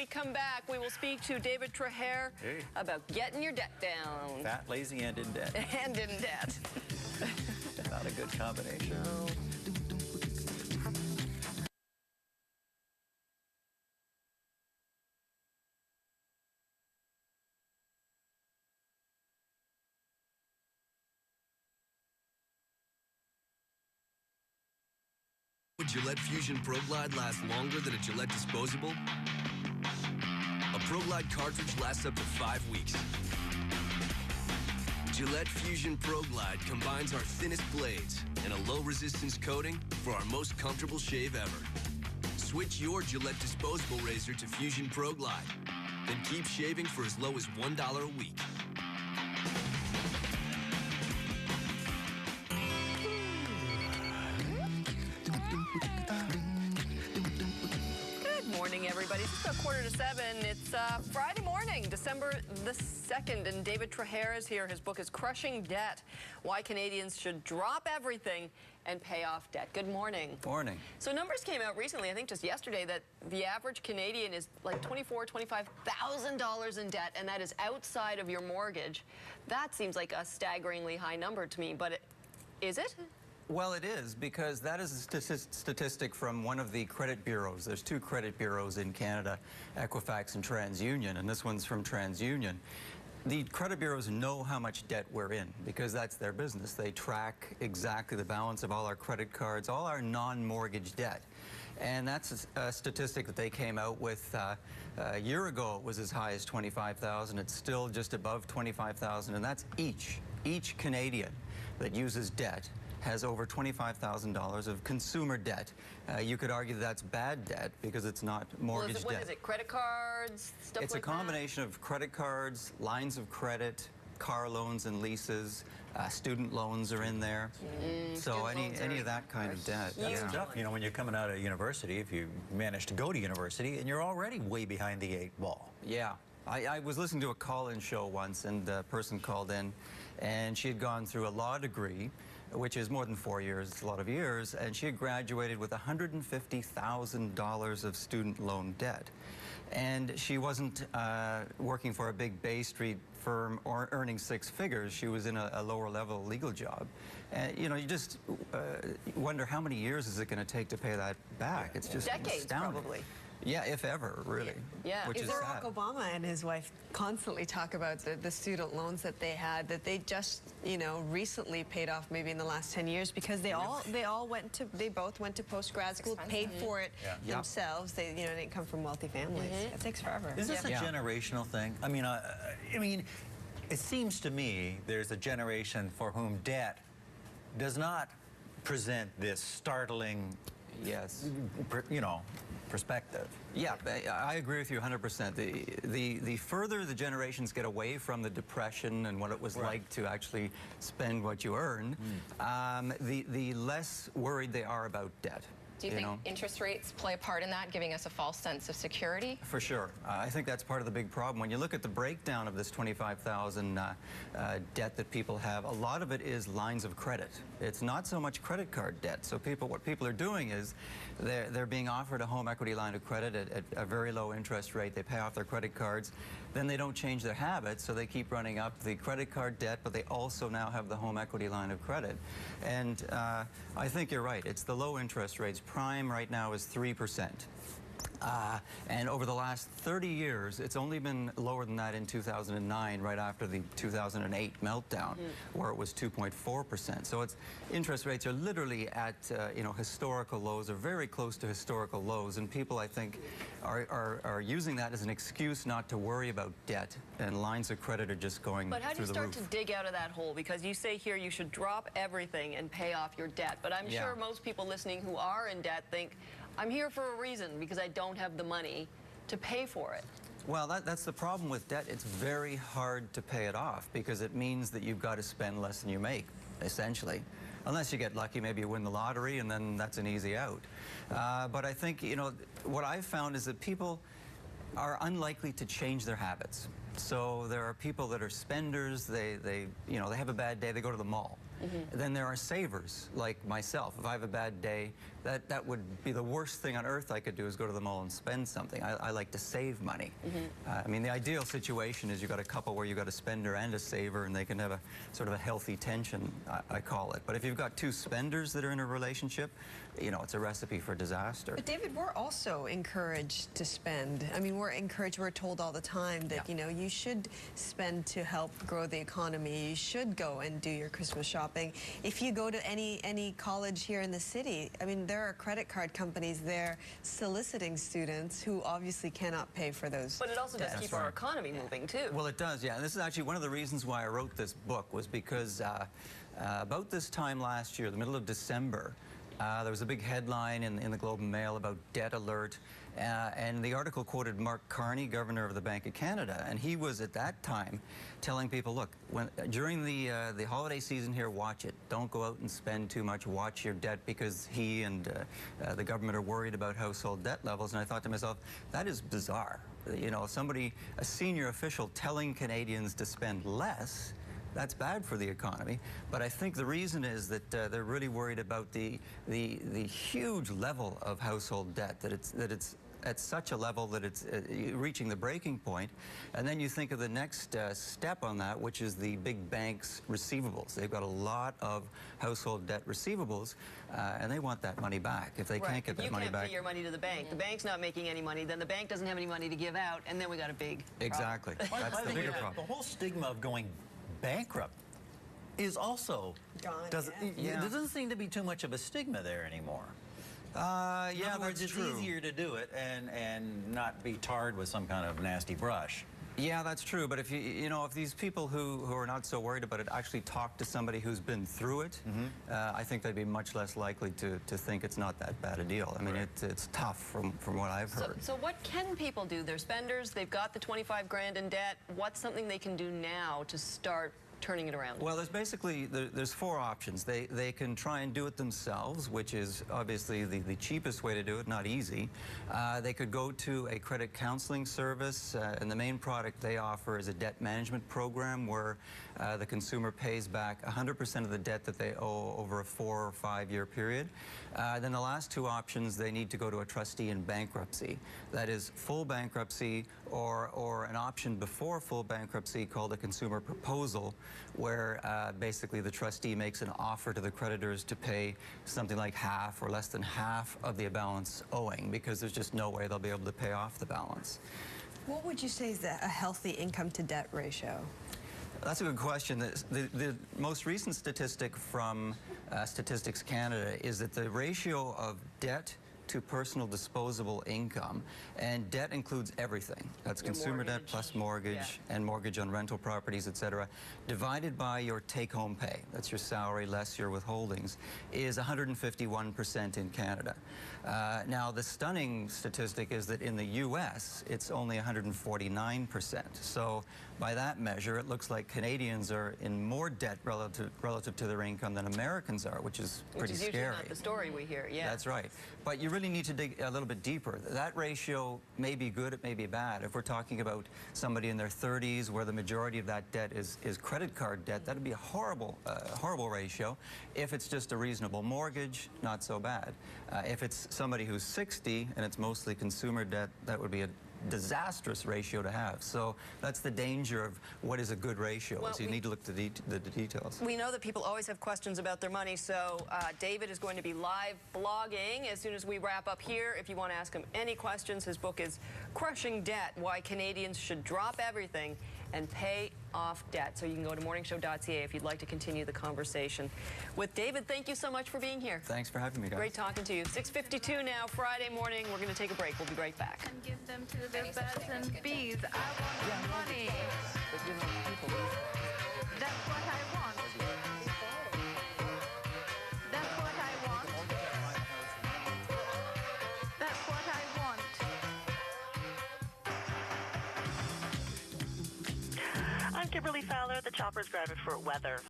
we come back, we will speak to David Traher about getting your debt down. Fat, lazy, and in debt. And in debt. Not a good combination. No. Would Gillette Fusion Pro Glide last longer than a Gillette disposable? A Pro Glide cartridge lasts up to 5 weeks. Gillette Fusion Pro Glide combines our thinnest blades and a low-resistance coating for our most comfortable shave ever. Switch your Gillette disposable razor to Fusion Pro Glide. Then keep shaving for as low as $1 a week. Good morning, everybody. It's about 6:45. It's Friday morning, December the 2nd, and David Traher is here. His book is Crushing Debt: Why Canadians Should Drop Everything and Pay Off Debt. Good morning. Morning. So numbers came out recently, I think just yesterday, that the average Canadian is like $24,000, $25,000 in debt, and that is outside of your mortgage. That seems like a staggeringly high number to me, but is it? Well, it is, because that is a statistic from one of the credit bureaus. There's two credit bureaus in Canada, Equifax and TransUnion, and this one's from TransUnion. The credit bureaus know how much debt we're in because that's their business. They track exactly the balance of all our credit cards, all our non-mortgage debt. And that's a statistic that they came out with a year ago. It was as high as 25,000. It's still just above 25,000, and that's each Canadian that uses debt has over $25,000 of consumer debt. You could argue that that's bad debt because it's not mortgage debt. What is it, credit cards, stuff like that? It's a combination of credit cards, lines of credit, car loans and leases, student loans are in there. So any of that kind of debt. Huge. Yeah. Tough, you know, when you're coming out of university, if you manage to go to university and you're already way behind the 8 ball. Yeah. I was listening to a call-in show once, and a person called in, and she had gone through a law degree, which is more than 4 years, it's a lot of years, and she had graduated with $150,000 of student loan debt. And she wasn't working for a big Bay Street firm or earning 6 figures. She was in a lower level legal job. And you know, you just wonder how many years is it going to take to pay that back. It's just decades, astounding. probably. Yeah, if ever, really. Yeah. Which is sad. Barack Obama and his wife constantly talk about the student loans that they had, that they just, you know, recently paid off maybe in the last 10 years because they both went to post-grad school, paid for it themselves. They, you know, didn't come from wealthy families. It takes forever. Is this a generational thing? I mean, it seems to me there's a generation for whom debt does not present this startling, you know, perspective. Yeah, I agree with you 100%. The further the generations get away from the Depression and what it was like to actually spend what you earn, the less worried they are about debt. Do you think interest rates play a part in that, giving us a false sense of security? For sure. I think that's part of the big problem. When you look at the breakdown of this 25,000 debt that people have, a lot of it is lines of credit. It's not so much credit card debt. So what people are doing is they're being offered a home equity line of credit at a very low interest rate. They pay off their credit cards. Then they don't change their habits, so they keep running up the credit card debt, but they also now have the home equity line of credit. And I think you're right. It's the low interest rates. Prime right now is 3%. And over the last 30 years, it's only been lower than that in 2009, right after the 2008 meltdown, where it was 2.4%. So interest rates are literally at you know, historical lows, or very close to historical lows, and people, I think, are using that as an excuse not to worry about debt, and lines of credit are just going through the roof. But how do you start to dig out of that hole? Because you say here you should drop everything and pay off your debt, but I'm sure most people listening who are in debt think, I'm here for a reason, because I don't have the money to pay for it. Well, that's the problem with debt. It's very hard to pay it off because it means that you've got to spend less than you make, essentially. Unless you get lucky, maybe you win the lottery, and then that's an easy out. But I think, you know, what I've found is that people are unlikely to change their habits. So there are people that are spenders. They have a bad day. They go to the mall. Then there are savers like myself. If I have a bad day, that would be the worst thing on earth I could do is go to the mall and spend something. I like to save money. I mean, the ideal situation is you've got a couple where you've got a spender and a saver, and they can have a sort of a healthy tension, I call it. But if you've got two spenders that are in a relationship, it's a recipe for disaster. But David, we're also encouraged to spend. I mean, we're told all the time that, you should spend to help grow the economy. You should go and do your Christmas shopping. If you go to any college here in the city, I mean, there are credit card companies there soliciting students who obviously cannot pay for those. But it also does keep our economy moving, too. Well, it does, yeah. And this is actually one of the reasons why I wrote this book was because about this time last year, the middle of December, there was a big headline in the Globe and Mail about debt alert, and the article quoted Mark Carney, Governor of the Bank of Canada, and he was at that time telling people, look, during the holiday season here, watch it. Don't go out and spend too much. Watch your debt, because he and the government are worried about household debt levels. And I thought to myself, that is bizarre. A senior official telling Canadians to spend less. That's bad for the economy, but I think the reason is that they're really worried about the huge level of household debt, that it's at such a level that it's reaching the breaking point. And then you think of the next step on that, which is the big banks' receivables. They've got a lot of household debt receivables, and they want that money back. If they can't get that money back, you can't pay your money to the bank. The bank's not making any money. Then the bank doesn't have any money to give out, and then we got a big exactly. That's the bigger problem. The whole stigma of going bankrupt is also gone. There doesn't seem to be too much of a stigma there anymore. Yeah, in other words, that's it's true. easier to do it and not be tarred with some kind of nasty brush. Yeah, that's true. But if if these people who are not so worried about it actually talk to somebody who's been through it, I think they'd be much less likely to think it's not that bad a deal. I mean, it's tough from what I've heard. So what can people do? They're spenders. They've got the 25 grand in debt. What's something they can do now to start turning it around? Well, there's four options. They can try and do it themselves, which is obviously the cheapest way to do it, not easy. They could go to a credit counseling service, and the main product they offer is a debt management program where the consumer pays back 100% of the debt that they owe over a 4 or 5 year period. Then the last two options, they need to go to a trustee in bankruptcy. That is full bankruptcy or an option before full bankruptcy called a consumer proposal, where basically the trustee makes an offer to the creditors to pay something like half or less than half of the balance owing, because there's just no way they'll be able to pay off the balance. What would you say is a healthy income to debt ratio? That's a good question. The most recent statistic from Statistics Canada is that the ratio of debt to personal disposable income, and debt includes everything. That's consumer debt plus mortgage and mortgage on rental properties, etc., divided by your take-home pay, that's your salary less your withholdings, is 151% in Canada. Now, the stunning statistic is that in the U.S., it's only 149%. So by that measure, it looks like Canadians are in more debt relative to their income than Americans are, which is pretty scary. Which is usually not the story we hear, That's right. But you really need to dig a little bit deeper. That ratio may be good, it may be bad. If we're talking about somebody in their 30s where the majority of that debt is credit card debt, that would be a horrible ratio. If it's just a reasonable mortgage, not so bad. If it's somebody who's 60 and it's mostly consumer debt, that would be a disastrous ratio to have. So that's the danger of what is a good ratio. Well, so you need to look at the details. We know that people always have questions about their money, so David is going to be live blogging as soon as we wrap up here. If you want to ask him any questions, his book is Crushing Debt, Why Canadians Should Drop Everything and Pay Off Debt. So you can go to morningshow.ca if you'd like to continue the conversation with David. Thank you so much for being here. Thanks for having me, guys. Great talking to you. 6:52 now, Friday morning. We're going to take a break. We'll be right back. And give them to the birds and bees. I want money. That's what I want. That's what I want. That's what I want. I'm Kimberly Fowler, the Choppers driver for weather.